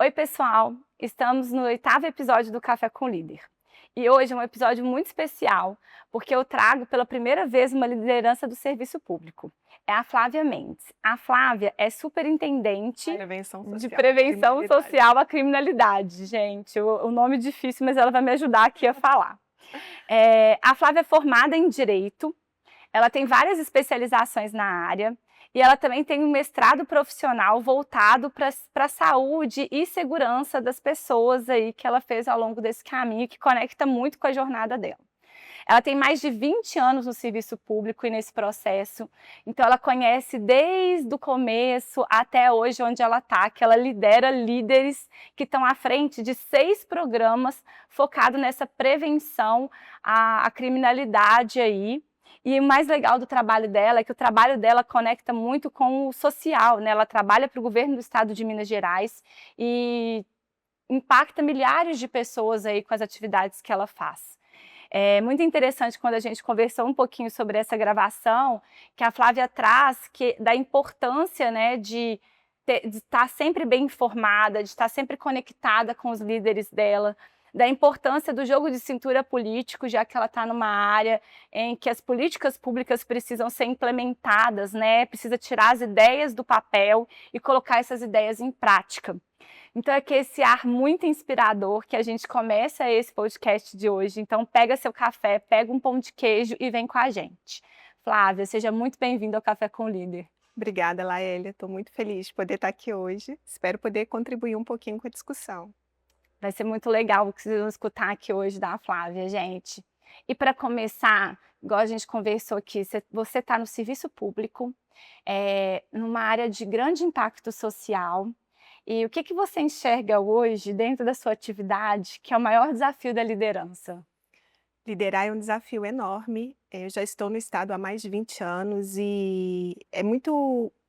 Oi, pessoal! Estamos no 8º episódio do Café com Líder. E hoje é um episódio muito especial, porque eu trago pela primeira vez uma liderança do serviço público. É a Flávia Mendes. A Flávia é superintendente de prevenção social à criminalidade. Gente, o nome é difícil, mas ela vai me ajudar aqui a falar. A Flávia é formada em Direito, ela tem várias especializações na área, e ela também tem um mestrado profissional voltado para a saúde e segurança das pessoas aí que ela fez ao longo desse caminho, que conecta muito com a jornada dela. Ela tem mais de 20 anos no serviço público e nesse processo, então ela conhece desde o começo até hoje onde ela está, que ela lidera líderes que estão à frente de 6 programas focados nessa prevenção à criminalidade aí. E o mais legal do trabalho dela é que o trabalho dela conecta muito com o social, né? Ela trabalha para o governo do estado de Minas Gerais e impacta milhares de pessoas aí com as atividades que ela faz. É muito interessante quando a gente conversou um pouquinho sobre essa gravação, que a Flávia traz da importância, né, de estar sempre bem informada, de estar sempre conectada com os líderes dela, da importância do jogo de cintura político, já que ela está numa área em que as políticas públicas precisam ser implementadas, né? Precisa tirar as ideias do papel e colocar essas ideias em prática. Então é que esse ar muito inspirador que a gente começa esse podcast de hoje. Então pega seu café, pega um pão de queijo e vem com a gente. Flávia, seja muito bem-vinda ao Café com o Líder. Obrigada, Laélia. Estou muito feliz de poder estar aqui hoje. Espero poder contribuir um pouquinho com a discussão. Vai ser muito legal o que vocês vão escutar aqui hoje da Flávia, gente. E para começar, igual a gente conversou aqui, você está no serviço público, numa área de grande impacto social. E o que você enxerga hoje dentro da sua atividade que é o maior desafio da liderança? Liderar é um desafio enorme. Eu já estou no estado há mais de 20 anos e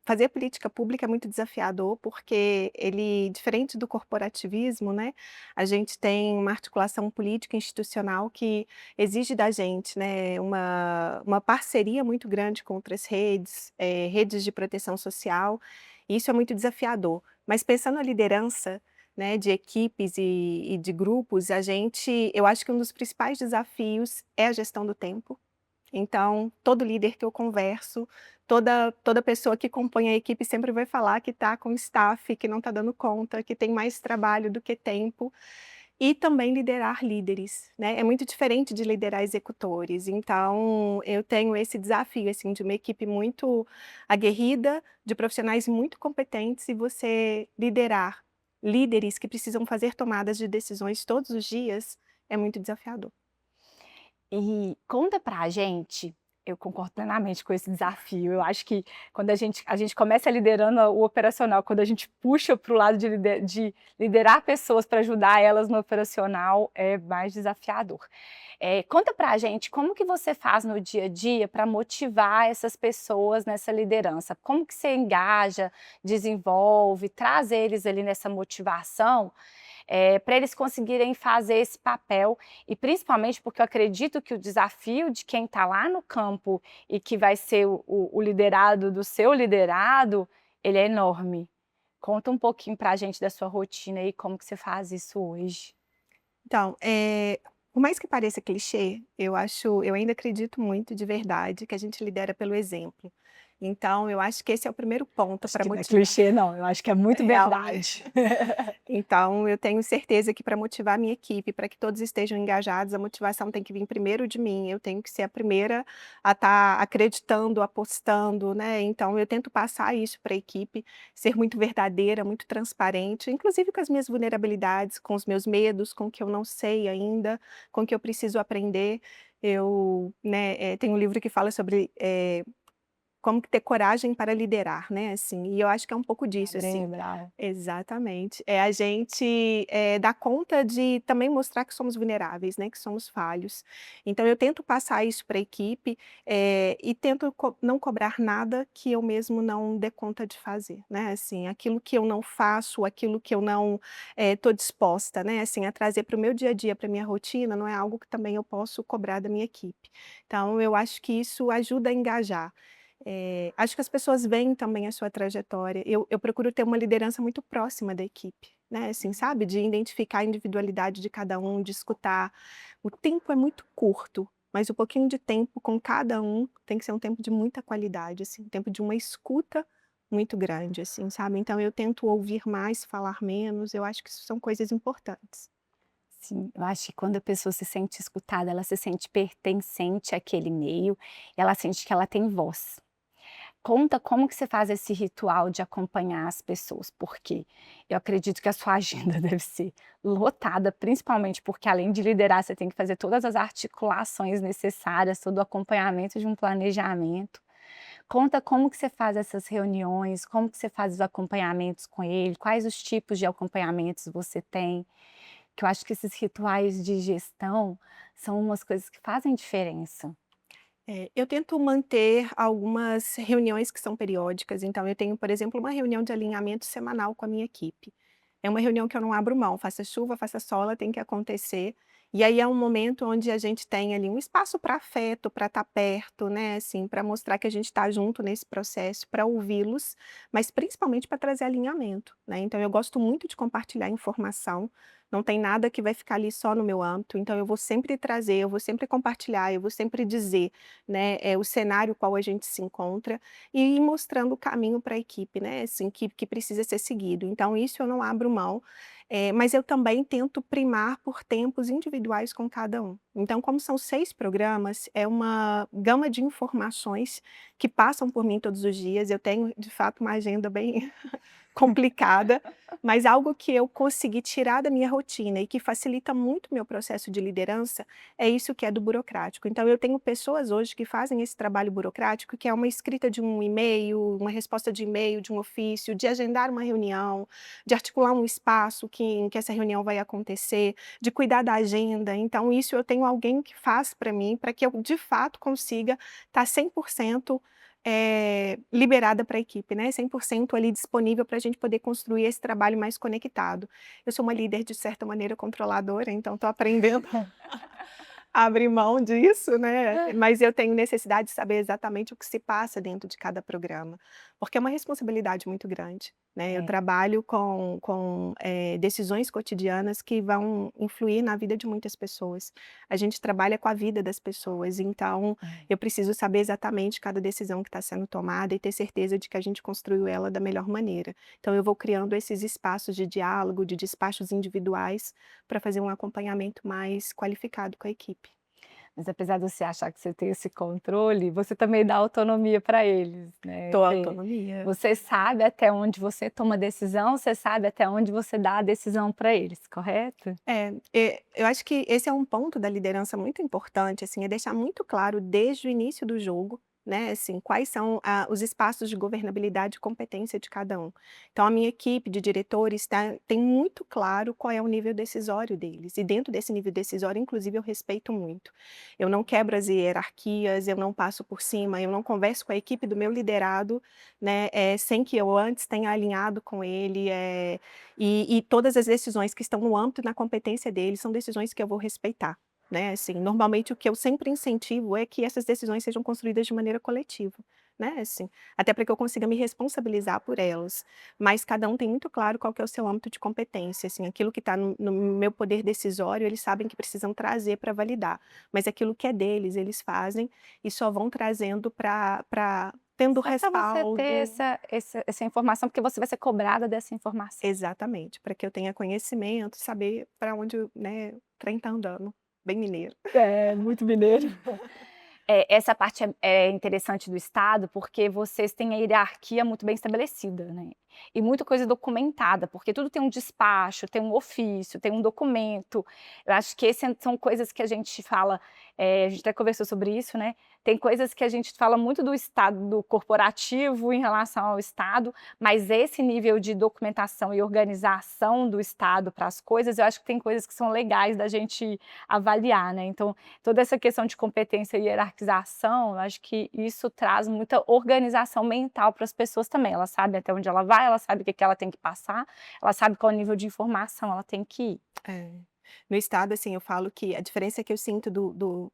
fazer política pública é muito desafiador, porque ele, diferente do corporativismo, né, a gente tem uma articulação política institucional que exige da gente, né, uma parceria muito grande com outras redes, redes de proteção social, e isso é muito desafiador. Mas pensando na liderança, né, de equipes e de grupos, eu acho que um dos principais desafios é a gestão do tempo. Então, todo líder que eu converso, toda pessoa que compõe a equipe sempre vai falar que está com staff, que não está dando conta, que tem mais trabalho do que tempo. E também liderar líderes, né, é muito diferente de liderar executores. Então, eu tenho esse desafio, assim, de uma equipe muito aguerrida, de profissionais muito competentes, e você liderar líderes que precisam fazer tomadas de decisões todos os dias, é muito desafiador. E conta pra gente, eu concordo plenamente com esse desafio, eu acho que quando a gente começa liderando o operacional, quando a gente puxa para o lado de liderar pessoas para ajudar elas no operacional, é mais desafiador. Conta pra gente como que você faz no dia a dia para motivar essas pessoas nessa liderança? Como que você engaja, desenvolve, traz eles ali nessa motivação, para eles conseguirem fazer esse papel, e principalmente porque eu acredito que o desafio de quem está lá no campo e que vai ser o liderado do seu liderado, ele é enorme. Conta um pouquinho para a gente da sua rotina e como que você faz isso hoje. Então, por mais que pareça clichê, eu ainda acredito muito de verdade que a gente lidera pelo exemplo. Então eu acho que esse é o primeiro ponto Acho para que não é motivar. clichê não, eu acho que é muito Realmente. verdade. Então, eu tenho certeza que para motivar a minha equipe, para que todos estejam engajados, a motivação tem que vir primeiro de mim, eu tenho que ser a primeira a estar acreditando, apostando, né. Então eu tento passar isso para a equipe, ser muito verdadeira, muito transparente, inclusive com as minhas vulnerabilidades, com os meus medos, com o que eu não sei ainda, com o que eu preciso aprender. Eu, né, tem um livro que fala sobre, como que ter coragem para liderar, né, assim, e eu acho que é um pouco Da disso, assim. Brené Brown. Exatamente. É a gente, dar conta de também mostrar que somos vulneráveis, né, que somos falhos. Então eu tento passar isso para a equipe, e tento não cobrar nada que eu mesmo não dê conta de fazer, né, assim, aquilo que eu não faço, aquilo que eu não, estou disposta, né, assim, a trazer para o meu dia a dia, para minha rotina, não é algo que também eu posso cobrar da minha equipe. Então eu acho que isso ajuda a engajar. Acho que as pessoas veem também a sua trajetória. Eu procuro ter uma liderança muito próxima da equipe, né, assim, sabe, de identificar a individualidade de cada um, de escutar. O tempo é muito curto, mas o pouquinho de tempo com cada um tem que ser um tempo de muita qualidade, assim, um tempo de uma escuta muito grande, assim, sabe. Então eu tento ouvir mais, falar menos, eu acho que isso são coisas importantes. Sim, eu acho que quando a pessoa se sente escutada, ela se sente pertencente àquele meio, ela sente que ela tem voz. Conta como que você faz esse ritual de acompanhar as pessoas, porque eu acredito que a sua agenda deve ser lotada, principalmente porque além de liderar, você tem que fazer todas as articulações necessárias, todo o acompanhamento de um planejamento. Conta como que você faz essas reuniões, como que você faz os acompanhamentos com ele, quais os tipos de acompanhamentos você tem, que eu acho que esses rituais de gestão são umas coisas que fazem diferença. Eu tento manter algumas reuniões que são periódicas, então eu tenho, por exemplo, uma reunião de alinhamento semanal com a minha equipe. É uma reunião que eu não abro mão, faça chuva, faça sol, ela tem que acontecer. E aí é um momento onde a gente tem ali um espaço para afeto, para estar perto, né, assim, para mostrar que a gente está junto nesse processo, para ouvi-los, mas principalmente para trazer alinhamento, né. Então eu gosto muito de compartilhar informação, não tem nada que vai ficar ali só no meu âmbito, então eu vou sempre trazer, eu vou sempre compartilhar, eu vou sempre dizer, né, o cenário qual a gente se encontra, e ir mostrando o caminho para a equipe, né, assim, que precisa ser seguido. Então isso eu não abro mão, mas eu também tento primar por tempos individuais com cada um. Então, como são 6 programas, é uma gama de informações que passam por mim todos os dias, eu tenho de fato uma agenda bem complicada, mas algo que eu consegui tirar da minha rotina e que facilita muito o meu processo de liderança, é isso que é do burocrático. Então eu tenho pessoas hoje que fazem esse trabalho burocrático, que é uma escrita de um e-mail, uma resposta de e-mail, de um ofício, de agendar uma reunião, de articular um espaço em que essa reunião vai acontecer, de cuidar da agenda. Então isso eu tenho alguém que faz para mim, para que eu de fato consiga estar 100% liberada para a equipe, né, 100% ali disponível para a gente poder construir esse trabalho mais conectado. Eu sou uma líder de certa maneira controladora, então estou aprendendo a abrir mão disso, né, mas eu tenho necessidade de saber exatamente o que se passa dentro de cada programa, porque é uma responsabilidade muito grande, né. Eu É, trabalho com decisões cotidianas que vão influir na vida de muitas pessoas. A gente trabalha com a vida das pessoas, então é. eu preciso saber exatamente cada decisão que está sendo tomada e ter certeza de que a gente construiu ela da melhor maneira. Então eu vou criando esses espaços de diálogo, de despachos individuais, para fazer um acompanhamento mais qualificado com a equipe. Mas apesar de você achar que você tem esse controle, você também dá autonomia para eles, né. Dou Você autonomia. você sabe até onde você toma decisão, você sabe até onde você dá a decisão para eles, correto? Eu acho que esse é um ponto da liderança muito importante, assim, é deixar muito claro desde o início do jogo, né, assim, quais são os espaços de governabilidade e competência de cada um. Então a minha equipe de diretores tem muito claro qual é o nível decisório deles, e dentro desse nível decisório, inclusive, eu respeito muito. Eu não quebro as hierarquias, eu não passo por cima, eu não converso com a equipe do meu liderado, né, sem que eu antes tenha alinhado com ele, e todas as decisões que estão no âmbito e na competência deles são decisões que eu vou respeitar, né, assim, normalmente o que eu sempre incentivo é que essas decisões sejam construídas de maneira coletiva, né, assim, até para que eu consiga me responsabilizar por elas, mas cada um tem muito claro qual que é o seu âmbito de competência, assim, aquilo que está no meu poder decisório, eles sabem que precisam trazer para validar, mas aquilo que é deles, eles fazem e só vão trazendo para tendo Só para você ter respaldo. essa informação, porque você vai ser cobrada dessa informação. Exatamente, para que eu tenha conhecimento, saber para onde né, o trem tá andando, bem mineiro. É, muito mineiro. Essa parte é interessante do Estado, porque vocês têm a hierarquia muito bem estabelecida, né, e muita coisa documentada, porque tudo tem um despacho, tem um ofício, tem um documento. Eu acho que esse são coisas que a gente fala, a gente até conversou sobre isso, né, tem coisas que a gente fala muito do Estado do corporativo em relação ao Estado, mas esse nível de documentação e organização do Estado para as coisas, eu acho que tem coisas que são legais da gente avaliar, né, então toda essa questão de competência e hierarquização, eu acho que isso traz muita organização mental para as pessoas também. Ela sabe até onde ela vai, ela sabe o que que ela tem que passar, ela sabe qual nível de informação ela tem que ir. É. No estado, assim, eu falo que a diferença que eu sinto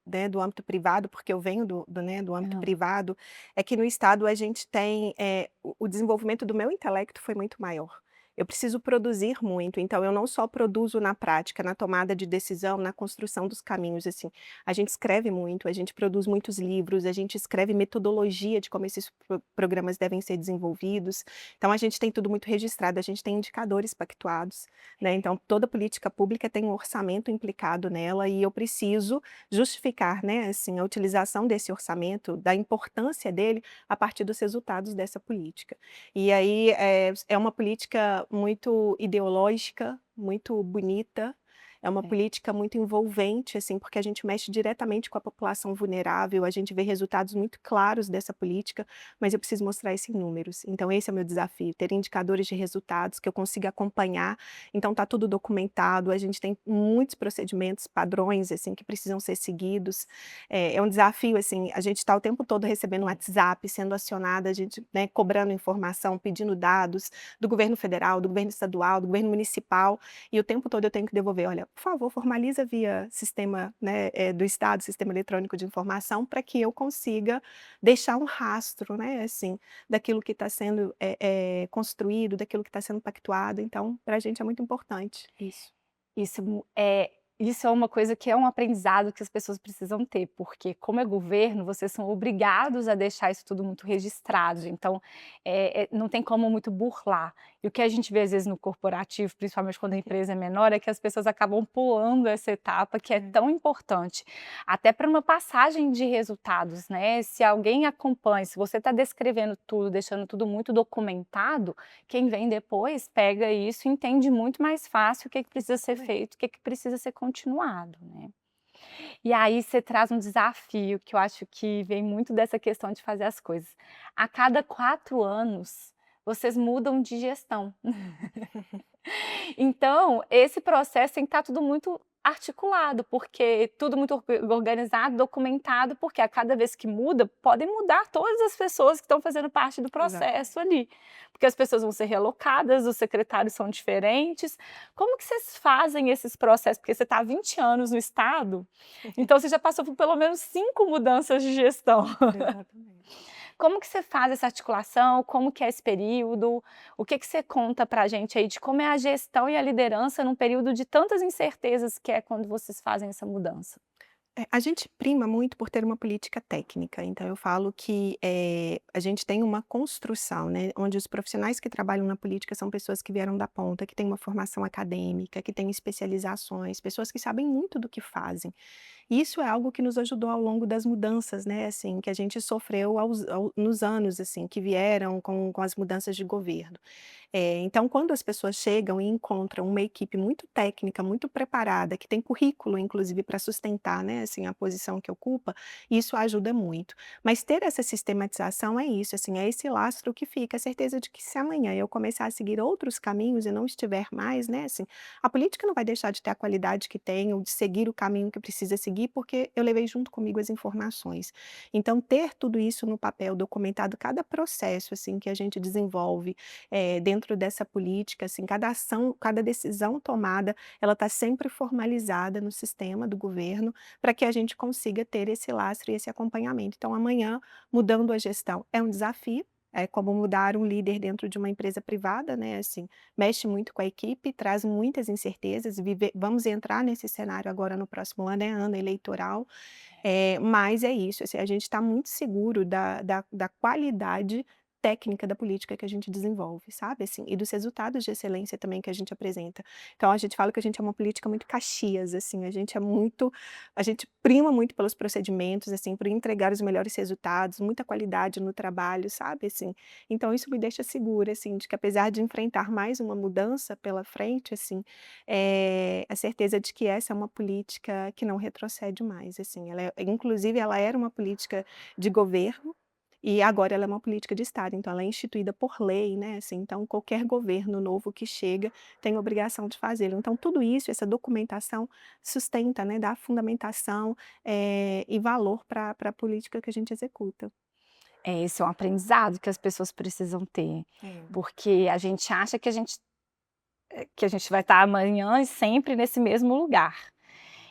né, do âmbito privado, porque eu venho né, do âmbito Hã. privado, é que no estado a gente tem, o desenvolvimento do meu intelecto foi muito maior. eu preciso produzir muito, então eu não só produzo na prática, na tomada de decisão, na construção dos caminhos, assim, a gente escreve muito, a gente produz muitos livros, a gente escreve metodologia de como esses programas devem ser desenvolvidos, então a gente tem tudo muito registrado, a gente tem indicadores pactuados, né, então toda política pública tem um orçamento implicado nela e eu preciso justificar, né, assim, a utilização desse orçamento, da importância dele, a partir dos resultados dessa política. E aí, é uma política muito ideológica, muito bonita, é uma É. política muito envolvente, assim, porque a gente mexe diretamente com a população vulnerável, a gente vê resultados muito claros dessa política, mas eu preciso mostrar isso em números. Então esse é o meu desafio, ter indicadores de resultados que eu consiga acompanhar. Então está tudo documentado, a gente tem muitos procedimentos, padrões, assim, que precisam ser seguidos. É um desafio, assim, a gente está o tempo todo recebendo WhatsApp, sendo acionada, a gente, né, cobrando informação, pedindo dados do governo federal, do governo estadual, do governo municipal, e o tempo todo eu tenho que devolver: "Olha, por favor, formaliza via sistema, né, do Estado, sistema eletrônico de informação, para que eu consiga deixar um rastro, né, assim, daquilo que está sendo, construído, daquilo que está sendo pactuado", então para a gente é muito importante isso. Isso é uma coisa que é um aprendizado que as pessoas precisam ter, porque como é governo, vocês são obrigados a deixar isso tudo muito registrado, então, não tem como muito burlar. E o que a gente vê às vezes no corporativo, principalmente quando a empresa é menor, é que as pessoas acabam pulando essa etapa que é tão importante, até para uma passagem de resultados, né, se alguém acompanha, se você está descrevendo tudo, deixando tudo muito documentado, quem vem depois pega isso e entende muito mais fácil o que que precisa ser feito, o que que precisa ser continuado, né. E aí você traz um desafio que eu acho que vem muito dessa questão de fazer as coisas. A cada 4 anos, vocês mudam de gestão. Então, esse processo tem que estar tudo muito articulado, porque tudo muito organizado, documentado, porque a cada vez que muda, podem mudar todas as pessoas que estão fazendo parte do Exatamente. processo ali, porque as pessoas vão ser realocadas, os secretários são diferentes. Como que vocês fazem esses processos? Porque você está há 20 anos no estado, então você já passou por pelo menos 5 mudanças de gestão. Exatamente. Como que você faz essa articulação? Como que é esse período? O que que você conta pra gente aí de como é a gestão e a liderança num período de tantas incertezas que é quando vocês fazem essa mudança? A gente prima muito por ter uma política técnica, então eu falo que, a gente tem uma construção, né, onde os profissionais que trabalham na política são pessoas que vieram da ponta, que têm uma formação acadêmica, que têm especializações, pessoas que sabem muito do que fazem. Isso é algo que nos ajudou ao longo das mudanças, né, assim, que a gente sofreu nos anos, assim, que vieram com as mudanças de governo. Então quando as pessoas chegam e encontram uma equipe muito técnica, muito preparada, que tem currículo inclusive para sustentar, né, assim, a posição que ocupa, isso ajuda muito. Mas ter essa sistematização é isso, assim, é esse lastro que fica, a certeza de que se amanhã eu começar a seguir outros caminhos e não estiver mais, né, assim, a política não vai deixar de ter a qualidade que tem ou de seguir o caminho que precisa seguir, porque eu levei junto comigo as informações. Então ter tudo isso no papel, documentado cada processo, assim, que a gente desenvolve, dentro dessa política, assim, cada ação, cada decisão tomada, ela está sempre formalizada no sistema do governo, para que a gente consiga ter esse lastro e esse acompanhamento. Então amanhã, mudando a gestão, é um desafio, é como mudar um líder dentro de uma empresa privada, né, assim, mexe muito com a equipe, traz muitas incertezas, vamos entrar nesse cenário agora no próximo ano, é ano eleitoral, mas é isso, assim, a gente está muito seguro da qualidade técnica da política que a gente desenvolve, sabe, assim, e dos resultados de excelência também que a gente apresenta. Então a gente fala que a gente é uma política muito Caxias, assim, a gente prima muito pelos procedimentos, assim, por entregar os melhores resultados, muita qualidade no trabalho, sabe, assim. Então isso me deixa segura, assim, de que apesar de enfrentar mais uma mudança pela frente, assim, a certeza de que essa é uma política que não retrocede mais, assim, inclusive ela era uma política de governo, e agora ela é uma política de Estado, então ela é instituída por lei, né, assim, então qualquer governo novo que chega tem obrigação de fazê-lo. Então tudo isso, essa documentação sustenta, né, dá fundamentação, e valor para a política que a gente executa. Esse é um aprendizado que as pessoas precisam ter, É. porque a gente acha que a gente vai estar amanhã e sempre nesse mesmo lugar.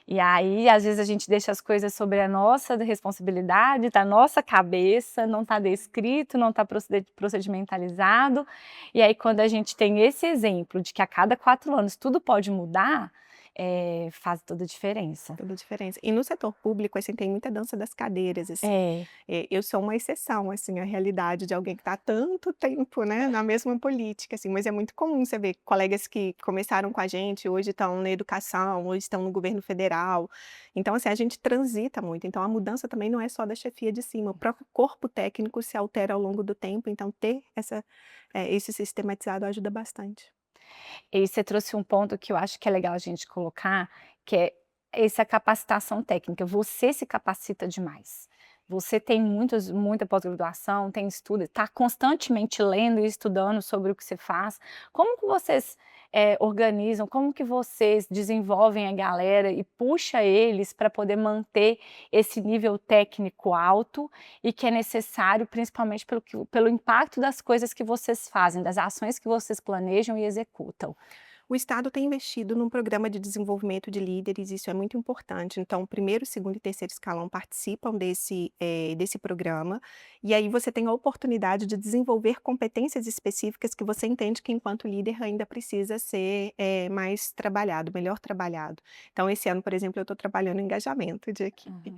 E aí, às vezes, a gente deixa as coisas sobre a nossa responsabilidade, da nossa cabeça, não está descrito, não está procedimentalizado. E aí, quando a gente tem esse exemplo de que a cada 4 anos tudo pode mudar, faz toda a diferença. Toda a diferença. E no setor público, assim, tem muita dança das cadeiras, assim. É, Eu sou uma exceção, assim, à realidade de alguém que está há tanto tempo, né, na mesma política, assim, mas é muito comum você ver colegas que começaram com a gente, hoje estão na educação, hoje estão no governo federal. Então, assim, a gente transita muito, então a mudança também não é só da chefia de cima, o próprio corpo técnico se altera ao longo do tempo, então ter esse sistematizado ajuda bastante. e você trouxe um ponto que eu acho que é legal a gente colocar, que é essa capacitação técnica. Você se capacita demais. Você tem muita pós-graduação, tem estudo, está constantemente lendo e estudando sobre o que você faz. Como que vocês organizam, como que vocês desenvolvem a galera e puxa eles para poder manter esse nível técnico alto e que é necessário, principalmente pelo impacto das coisas que vocês fazem, das ações que vocês planejam e executam? O Estado tem investido num programa de desenvolvimento de líderes, isso é muito importante. Então, o primeiro, segundo e terceiro escalão participam desse programa, e aí você tem a oportunidade de desenvolver competências específicas que você entende que, enquanto líder, ainda precisa ser mais trabalhado, melhor trabalhado. Então, esse ano, por exemplo, eu estou trabalhando em engajamento de equipe. Uhum.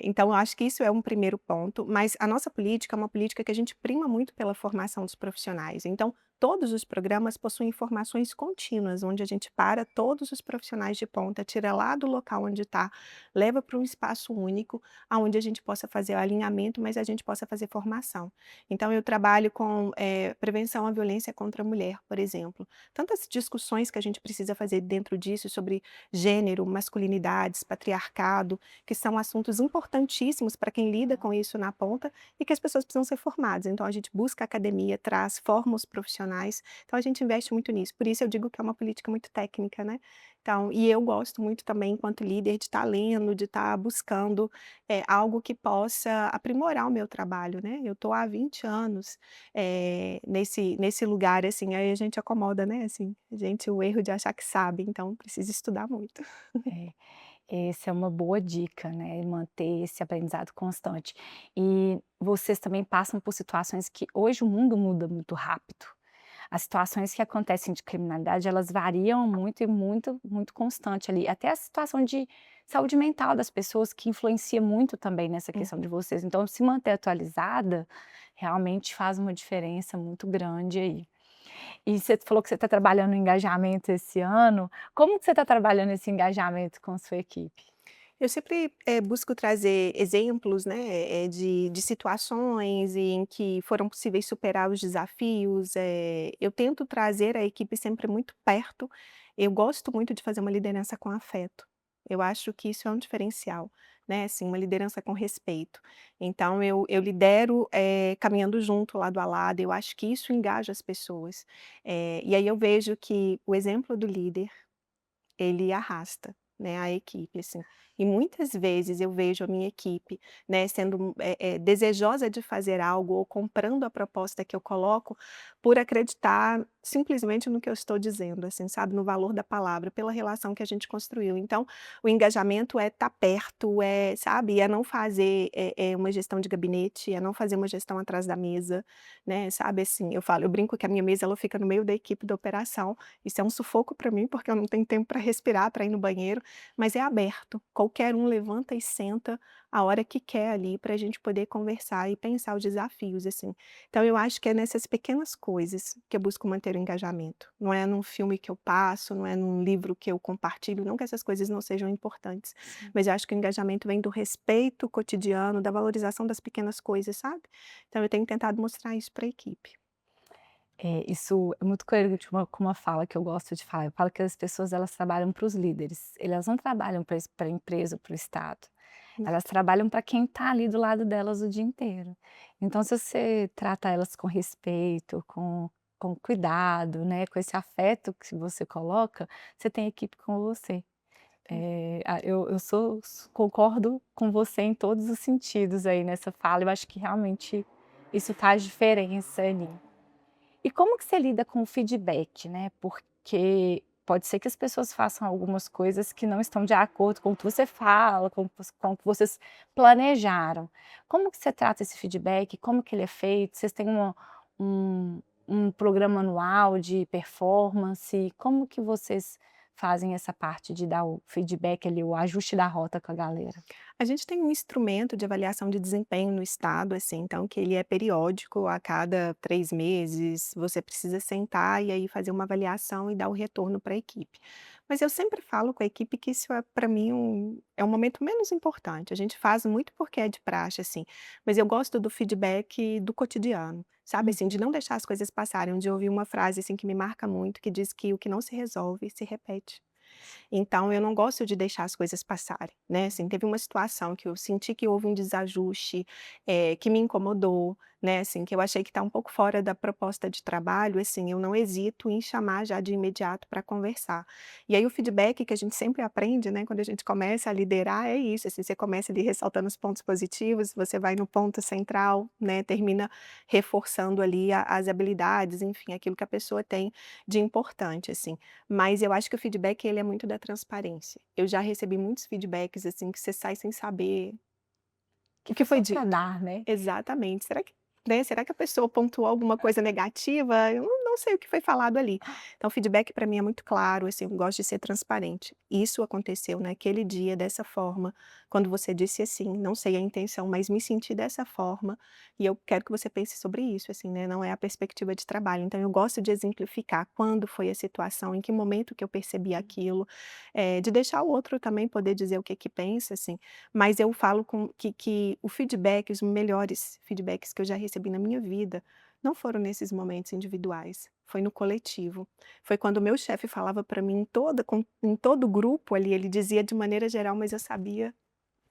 Então, eu acho que isso é um primeiro ponto, mas a nossa política é uma política que a gente prima muito pela formação dos profissionais. Então, todos os programas possuem formações contínuas, onde a gente para todos os profissionais de ponta, tira lá do local onde está, leva para um espaço único, aonde a gente possa fazer o alinhamento, mas a gente possa fazer formação. Então, eu trabalho com prevenção à violência contra a mulher, por exemplo. Tantas discussões que a gente precisa fazer dentro disso sobre gênero, masculinidades, patriarcado, que são assuntos importantíssimos para quem lida com isso na ponta e que as pessoas precisam ser formadas. Então, a gente busca academia, traz, forma os profissionais. Então a gente investe muito nisso, por isso eu digo que é uma política muito técnica, né. Então e eu gosto muito também, enquanto líder, de estar lendo, de estar buscando, algo que possa aprimorar o meu trabalho, né. Eu estou há 20 anos, nesse lugar, assim, aí a gente acomoda, né, assim, o erro de achar que sabe, então precisa estudar muito. É. Essa é uma boa dica, né, manter esse aprendizado constante. E vocês também passam por situações que hoje o mundo muda muito rápido. As situações que acontecem de criminalidade, elas variam muito e muito constante ali. Até a situação de saúde mental das pessoas que influencia muito também nessa questão de vocês. Então se manter atualizada, realmente faz uma diferença muito grande aí. E você falou que você está trabalhando no engajamento esse ano. Como que você está trabalhando esse engajamento com a sua equipe? Eu sempre, busco trazer exemplos, né, de situações em que foram possíveis superar os desafios, eu tento trazer a equipe sempre muito perto. Eu gosto muito de fazer uma liderança com afeto. Eu acho que isso é um diferencial, né, assim, uma liderança com respeito. Então eu lidero, caminhando junto, lado a lado, eu acho que isso engaja as pessoas. E aí eu vejo que o exemplo do líder ele arrasta, né, a equipe, assim. E muitas vezes eu vejo a minha equipe, né, sendo, desejosa de fazer algo ou comprando a proposta que eu coloco, por acreditar simplesmente no que eu estou dizendo, assim, sabe, no valor da palavra, pela relação que a gente construiu. Então, o engajamento é estar perto, sabe, é não fazer, uma gestão de gabinete, é não fazer uma gestão atrás da mesa, né, sabe, assim, eu brinco que a minha mesa ela fica no meio da equipe da operação, isso é um sufoco para mim, porque eu não tenho tempo para respirar, para ir no banheiro, mas é aberto. Qualquer um levanta e senta a hora que quer ali, para a gente poder conversar e pensar os desafios, assim. Então eu acho que é nessas pequenas coisas que eu busco manter o engajamento. Não é num filme que eu passo, não é num livro que eu compartilho, não que essas coisas não sejam importantes, Sim. mas eu acho que o engajamento vem do respeito cotidiano, da valorização das pequenas coisas, sabe. Então eu tenho tentado mostrar isso para a equipe. Isso é muito coerente com uma fala que eu gosto de falar. Eu falo que as pessoas elas trabalham para os líderes, elas não trabalham para a empresa, para o estado. Elas trabalham para quem está ali do lado delas o dia inteiro. Então se você trata elas com respeito, com cuidado, né, com esse afeto que você coloca, você tem equipe com você. Eu concordo com você em todos os sentidos aí nessa fala, eu acho que realmente isso faz diferença ali. E como que você lida com o feedback, né, porque pode ser que as pessoas façam algumas coisas que não estão de acordo com o que você fala, com o que vocês planejaram. Como que você trata esse feedback? Como que ele é feito? Vocês têm um um programa anual de performance? Como que vocês fazem essa parte de dar o feedback ali, o ajuste da rota com a galera? A gente tem um instrumento de avaliação de desempenho no estado, assim, então que ele é periódico, a cada 3 meses, você precisa sentar e aí fazer uma avaliação e dar o retorno para a equipe. Mas eu sempre falo com a equipe que isso é para mim é um momento menos importante, a gente faz muito porque é de praxe, assim, mas eu gosto do feedback do cotidiano, sabe, Hum. assim, de não deixar as coisas passarem. Um dia eu ouvi uma frase, assim, que me marca muito, que diz que o que não se resolve se repete. Então eu não gosto de deixar as coisas passarem, né, assim, teve uma situação que eu senti que houve um desajuste, que me incomodou, né, assim, que eu achei que está um pouco fora da proposta de trabalho, assim, eu não hesito em chamar já de imediato para conversar. E aí o feedback que a gente sempre aprende, né, quando a gente começa a liderar é isso, assim, você começa ali ressaltando os pontos positivos, você vai no ponto central, né, termina reforçando ali as habilidades, enfim, aquilo que a pessoa tem de importante, assim. Mas eu acho que o feedback ele é muito da transparência. Eu já recebi muitos feedbacks, assim, que você sai sem saber Que o que foi foi só para dito. dar, né? Exatamente. Será que a pessoa pontuou alguma coisa negativa? Eu não sei o que foi falado ali. Então o feedback para mim é muito claro, assim, eu gosto de ser transparente. Isso aconteceu naquele dia dessa forma, quando você disse assim, não sei a intenção, mas me senti dessa forma, e eu quero que você pense sobre isso, assim, né, não é a perspectiva de trabalho. Então eu gosto de exemplificar quando foi a situação, em que momento que eu percebi aquilo, de deixar o outro também poder dizer o que que pensa, assim, mas eu falo com que o feedback, os melhores feedbacks que eu já recebi na minha vida, não foram nesses momentos individuais, foi no coletivo. Foi quando o meu chefe falava para mim em todo o grupo ali, ele dizia de maneira geral, mas eu sabia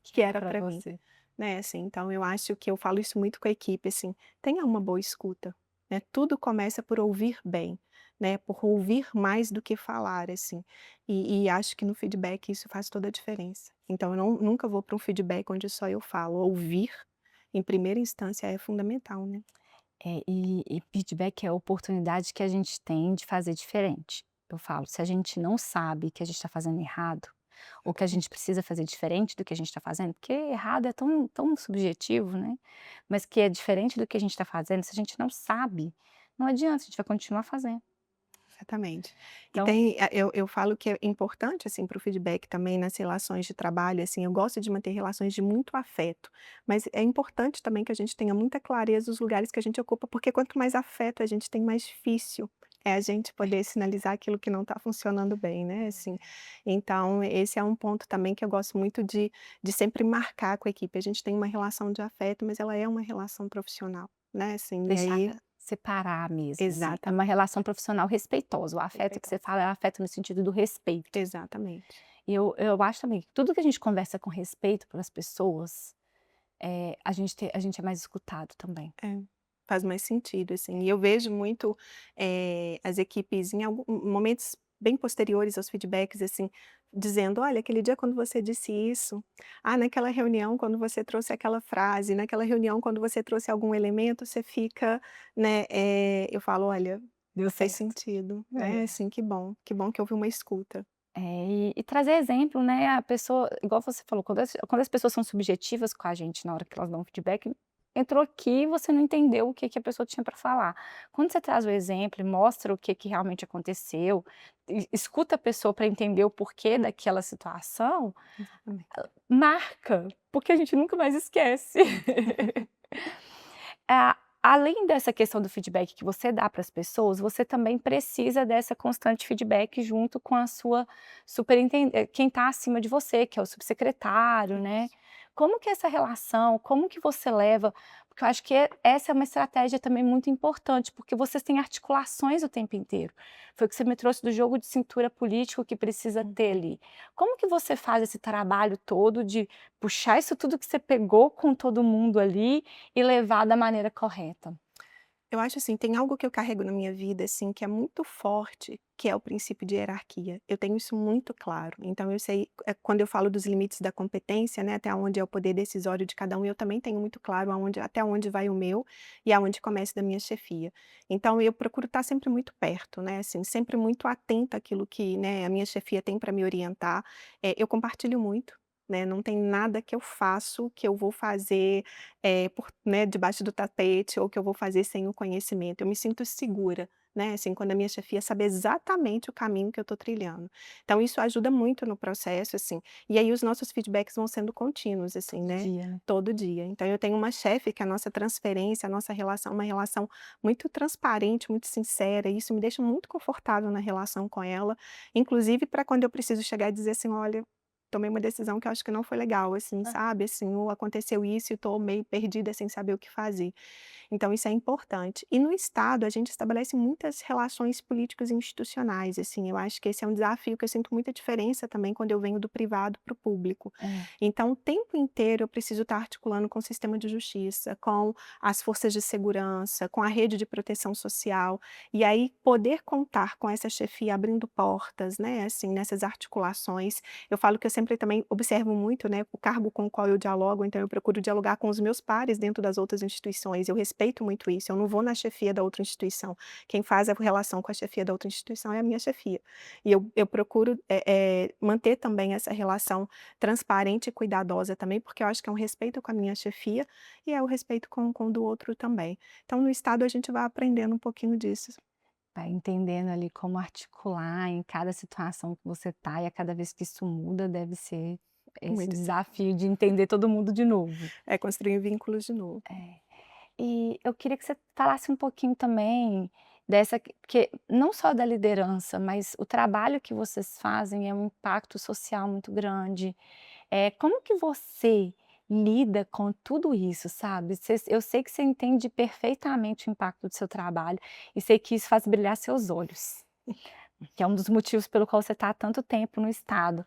que Era era para para mim, você. né, assim, então eu acho que eu falo isso muito com a equipe, assim, tenha uma boa escuta, né, tudo começa por ouvir bem, né, por ouvir mais do que falar, assim, e acho que no feedback isso faz toda a diferença. Então eu nunca vou para um feedback onde só eu falo, ouvir, em primeira instância, é fundamental, né. É, e feedback é a oportunidade que a gente tem de fazer diferente. Eu falo, se a gente não sabe que a gente está fazendo errado, ou que a gente precisa fazer diferente do que a gente está fazendo, porque errado é tão subjetivo, né? Mas que é diferente do que a gente está fazendo, se a gente não sabe, não adianta, a gente vai continuar fazendo. Exatamente. E Então, eu falo que é importante, assim, para o feedback também nas relações de trabalho, assim, eu gosto de manter relações de muito afeto, mas é importante também que a gente tenha muita clareza dos lugares que a gente ocupa, porque quanto mais afeto a gente tem, mais difícil é a gente poder sinalizar aquilo que não está funcionando bem, né, assim. Então esse é um ponto também que eu gosto muito de sempre marcar com a equipe, a gente tem uma relação de afeto, mas ela é uma relação profissional, né, assim, e deixar aí separar mesmo, assim. É uma exatamente, relação profissional respeitosa. O afeto que você respeitosa. fala é afeto no sentido do respeito. Exatamente. E eu acho também que tudo que a gente conversa com respeito pelas pessoas, a gente é mais escutado também. É, faz mais sentido, assim. E eu vejo muito, as equipes em momentos bem posteriores aos feedbacks, assim, dizendo: "Olha, aquele dia quando você disse isso, ah, naquela reunião quando você trouxe aquela frase, naquela reunião quando você trouxe algum elemento, você fica", né, eu falo: "Olha, Deu fez certo. sentido", né, É. assim, que bom que houve uma escuta. É, e trazer exemplo, né, a pessoa igual você falou, quando as pessoas são subjetivas com a gente na hora que elas dão feedback, entrou aqui e você não entendeu o que que a pessoa tinha para falar. Quando você traz o exemplo e mostra o que que realmente aconteceu, escuta a pessoa para entender o porquê daquela situação, Exatamente. marca, porque a gente nunca mais esquece. Ah, além dessa questão do feedback que você dá para as pessoas, você também precisa dessa constante feedback junto com a sua quem está acima de você, que é o subsecretário, né. Isso. Como que é essa relação, como que você leva porque eu acho que essa é uma estratégia também muito importante, porque vocês têm articulações o tempo inteiro. Foi o que você me trouxe do jogo de cintura político que precisa ter Uhum. ali. Como que você faz esse trabalho todo de puxar isso tudo que você pegou com todo mundo ali e levar da maneira correta? Eu acho assim, tem algo que eu carrego na minha vida, assim, que é muito forte, que é o princípio de hierarquia. Eu tenho isso muito claro. Então eu sei, quando eu falo dos limites da competência, né, até onde é o poder decisório de cada um, eu também tenho muito claro até onde vai o meu e aonde começa da minha chefia. Então eu procuro estar sempre muito perto, né, assim, sempre muito atenta àquilo que, né, a minha chefia tem para me orientar. Eu compartilho muito, né, não tem nada que eu faço que eu vou fazer né, debaixo do tapete ou que eu vou fazer sem o conhecimento. Eu me sinto segura, né, assim, quando a minha chefia sabe exatamente o caminho que eu estou trilhando. Então isso ajuda muito no processo, assim, e aí os nossos feedbacks vão sendo contínuos, assim, Todo né, dia, né? todo dia. Então eu tenho uma chefe que a nossa transferência, a nossa relação é uma relação muito transparente, muito sincera, e isso me deixa muito confortável na relação com ela, inclusive para quando eu preciso chegar e dizer assim: "Olha, tomei uma decisão que eu acho que não foi legal, assim, sabe, assim, ou aconteceu isso e estou meio perdida sem saber o que fazer". Então isso é importante. E no Estado a gente estabelece muitas relações políticas e institucionais, assim, eu acho que esse é um desafio que eu sinto muita diferença também quando eu venho do privado para o público. É. Então o tempo inteiro eu preciso estar articulando com o sistema de justiça, com as forças de segurança, com a rede de proteção social, e aí poder contar com essa chefia abrindo portas, né, assim, nessas articulações. Eu falo que eu sempre também observo muito, né, o cargo com o qual eu dialogo, então eu procuro dialogar com os meus pares dentro das outras instituições, eu respeito muito isso, eu não vou na chefia da outra instituição, quem faz a relação com a chefia da outra instituição é a minha chefia. E eu procuro, manter também essa relação transparente e cuidadosa também, porque eu acho que é um respeito com a minha chefia e é o respeito com o do outro também. Então no estado a gente vai aprendendo um pouquinho disso. Vai entendendo ali como articular em cada situação que você tá, e a cada vez que isso muda deve ser esse Muito desafio de entender todo mundo de novo. construir vínculos de novo. É. E eu queria que você falasse um pouquinho também porque não só da liderança, mas o trabalho que vocês fazem é um impacto social muito grande. Como que você lida com tudo isso, sabe? Eu sei que você entende perfeitamente o impacto do seu trabalho e sei que isso faz brilhar seus olhos, que é um dos motivos pelo qual você está há tanto tempo no estado.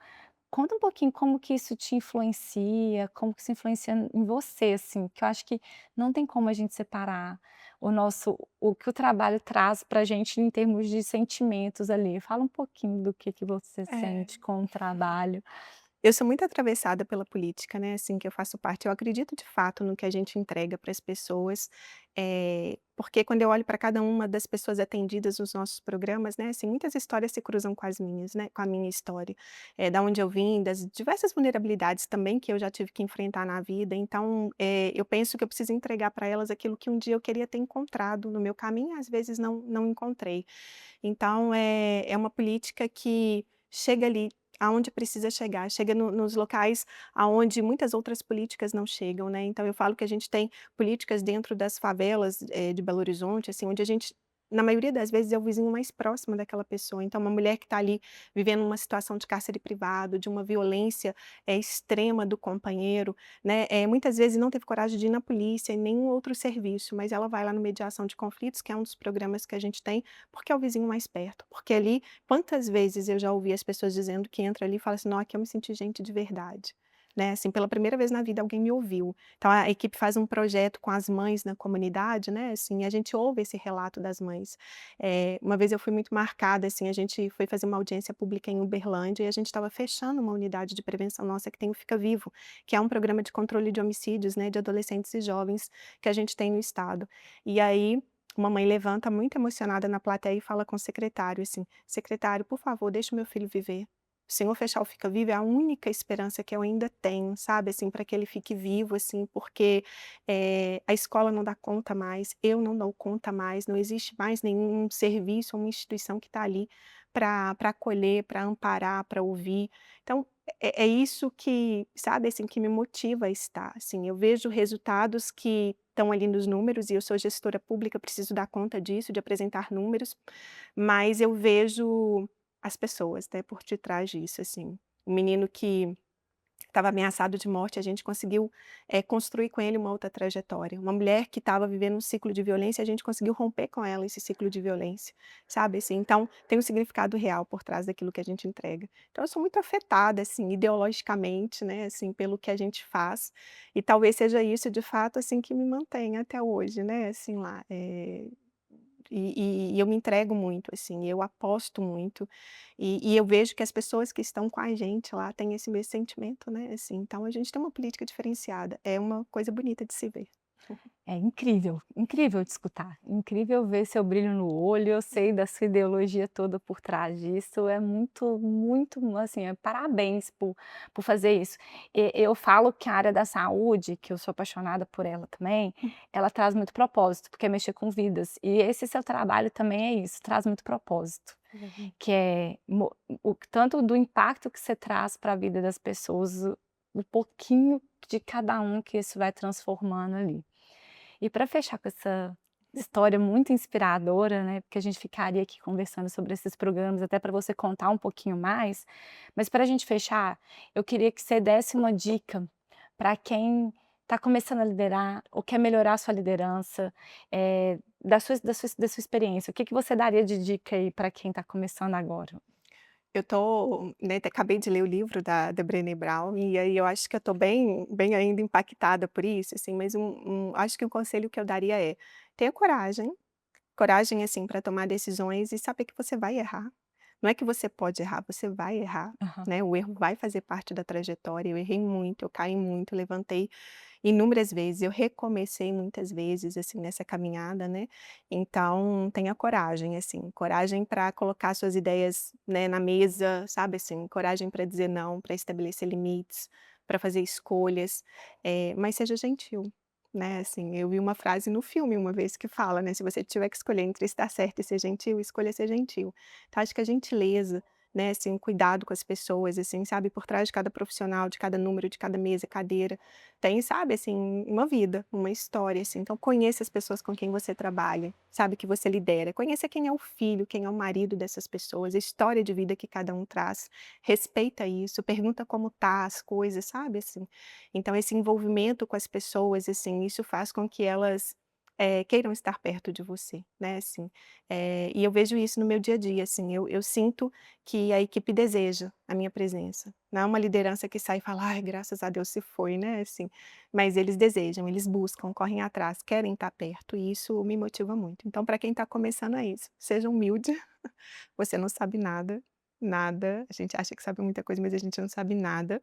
Conta um pouquinho como que isso te influencia, como que isso influencia em você, assim, que eu acho que não tem como a gente separar o que o trabalho traz pra gente em termos de sentimentos ali. Fala um pouquinho do que você É. sente com o trabalho. Eu sou muito atravessada pela política, né, assim, que eu faço parte. Eu acredito de fato no que a gente entrega para as pessoas, porque quando eu olho para cada uma das pessoas atendidas nos nossos programas, né, assim, muitas histórias se cruzam com as minhas, né, com a minha história, da onde eu vim, das diversas vulnerabilidades também que eu já tive que enfrentar na vida. Então, eu penso que eu preciso entregar para elas aquilo que um dia eu queria ter encontrado no meu caminho e às vezes não encontrei. Então é uma política que chega ali aonde precisa chegar, chega nos locais aonde muitas outras políticas não chegam, né. Então eu falo que a gente tem políticas dentro das favelas, de Belo Horizonte, assim, onde a gente na maioria das vezes é o vizinho mais próximo daquela pessoa. Então uma mulher que está ali vivendo uma situação de cárcere privado, de uma violência, extrema do companheiro, né, muitas vezes não teve coragem de ir na polícia e nenhum outro serviço, mas ela vai lá no mediação de conflitos, que é um dos programas que a gente tem, porque é o vizinho mais perto, porque ali quantas vezes eu já ouvi as pessoas dizendo que entra ali e fala assim: "Não, aqui eu me senti gente de verdade", né, assim, pela primeira vez na vida alguém me ouviu. Então a equipe faz um projeto com as mães na comunidade, né, assim, e a gente ouve esse relato das mães. Uma vez eu fui muito marcada, assim, a gente foi fazer uma audiência pública em Uberlândia e a gente estava fechando uma unidade de prevenção nossa que tem o Fica Vivo, que é um programa de controle de homicídios, né, de adolescentes e jovens que a gente tem no estado. E aí uma mãe levanta muito emocionada na plateia e fala com o secretário assim: "Secretário, por favor, deixa o meu filho viver. O senhor fechar o Fica Vivo é a única esperança que eu ainda tenho, sabe, assim, para que ele fique vivo, assim, porque, a escola não dá conta mais, eu não dou conta mais, não existe mais nenhum serviço ou uma instituição que está ali para acolher, para amparar, para ouvir". Então, é isso que, sabe, assim, que me motiva a estar, assim, eu vejo resultados que estão ali nos números e eu sou gestora pública, preciso dar conta disso, de apresentar números, mas eu vejo as pessoas, né, por detrás disso, assim. O menino que estava ameaçado de morte, a gente conseguiu, construir com ele uma outra trajetória. Uma mulher que estava vivendo um ciclo de violência, a gente conseguiu romper com ela esse ciclo de violência, sabe, assim. Então, tem um significado real por trás daquilo que a gente entrega. Então eu sou muito afetada, assim, ideologicamente, né, assim, pelo que a gente faz, e talvez seja isso de fato, assim, que me mantém até hoje, né, assim, lá, e eu me entrego muito, assim, eu aposto muito, e eu vejo que as pessoas que estão com a gente lá têm esse mesmo sentimento, né, assim, então a gente tem uma política diferenciada, é uma coisa bonita de se ver. É incrível, incrível de escutar, incrível ver seu brilho no olho, eu sei da sua ideologia toda por trás disso, é muito, muito, assim, parabéns por fazer isso. Eu falo que a área da saúde, que eu sou apaixonada por ela também, ela traz muito propósito, porque é mexer com vidas, e esse seu trabalho também é isso, traz muito propósito, Uhum. que é o tanto do impacto que você traz para a vida das pessoas, o pouquinho de cada um que isso vai transformando ali. E para fechar com essa história muito inspiradora, né, porque a gente ficaria aqui conversando sobre esses programas até para você contar um pouquinho mais, mas para a gente fechar, eu queria que você desse uma dica para quem está começando a liderar ou quer melhorar a sua liderança, da sua experiência. O que que você daria de dica aí para quem está começando agora? Eu tô, né, acabei de ler o livro da Brené Brown, e aí eu acho que eu tô bem ainda impactada por isso, assim, mas acho que um conselho que eu daria é: tenha coragem, coragem, assim, para tomar decisões e saber que você vai errar. Não é que você pode errar, você vai errar, Aham. né, o erro vai fazer parte da trajetória. Eu errei muito, eu caí muito, levantei inúmeras vezes, eu recomecei muitas vezes, assim, nessa caminhada, né, então tenha coragem, assim, coragem para colocar suas ideias, né, na mesa, sabe, assim, coragem para dizer não, para estabelecer limites, para fazer escolhas, mas seja gentil, né, assim, eu vi uma frase no filme uma vez que fala, né, se você tiver que escolher entre estar certo e ser gentil, escolha ser gentil. Então acho que a gentileza, né, assim, cuidado com as pessoas, assim, sabe, por trás de cada profissional, de cada número, de cada mesa, cadeira, tem, sabe, assim, uma vida, uma história, assim, então conheça as pessoas com quem você trabalha, sabe, que você lidera, conheça quem é o filho, quem é o marido dessas pessoas, a história de vida que cada um traz, respeita isso, pergunta como tá as coisas, sabe, assim. Então esse envolvimento com as pessoas, assim, isso faz com que elas, queiram estar perto de você, né, assim. E eu vejo isso no meu dia a dia, assim, eu sinto que a equipe deseja a minha presença, não é uma liderança que sai e fala: "Ai, graças a Deus se foi", né, assim, mas eles desejam, eles buscam, correm atrás, querem estar perto e isso me motiva muito. Então para quem está começando é isso, seja humilde, você não sabe nada, nada, a gente acha que sabe muita coisa, mas a gente não sabe nada,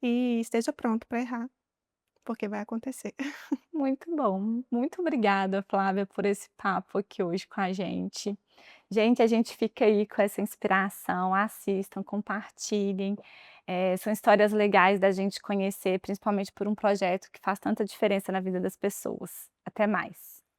e esteja pronto para errar, porque vai acontecer. Muito bom. Muito obrigada, Flávia, por esse papo aqui hoje com a gente. Gente, a gente fica aí com essa inspiração, assistam, compartilhem. São histórias legais da gente conhecer, principalmente por um projeto que faz tanta diferença na vida das pessoas. Até mais.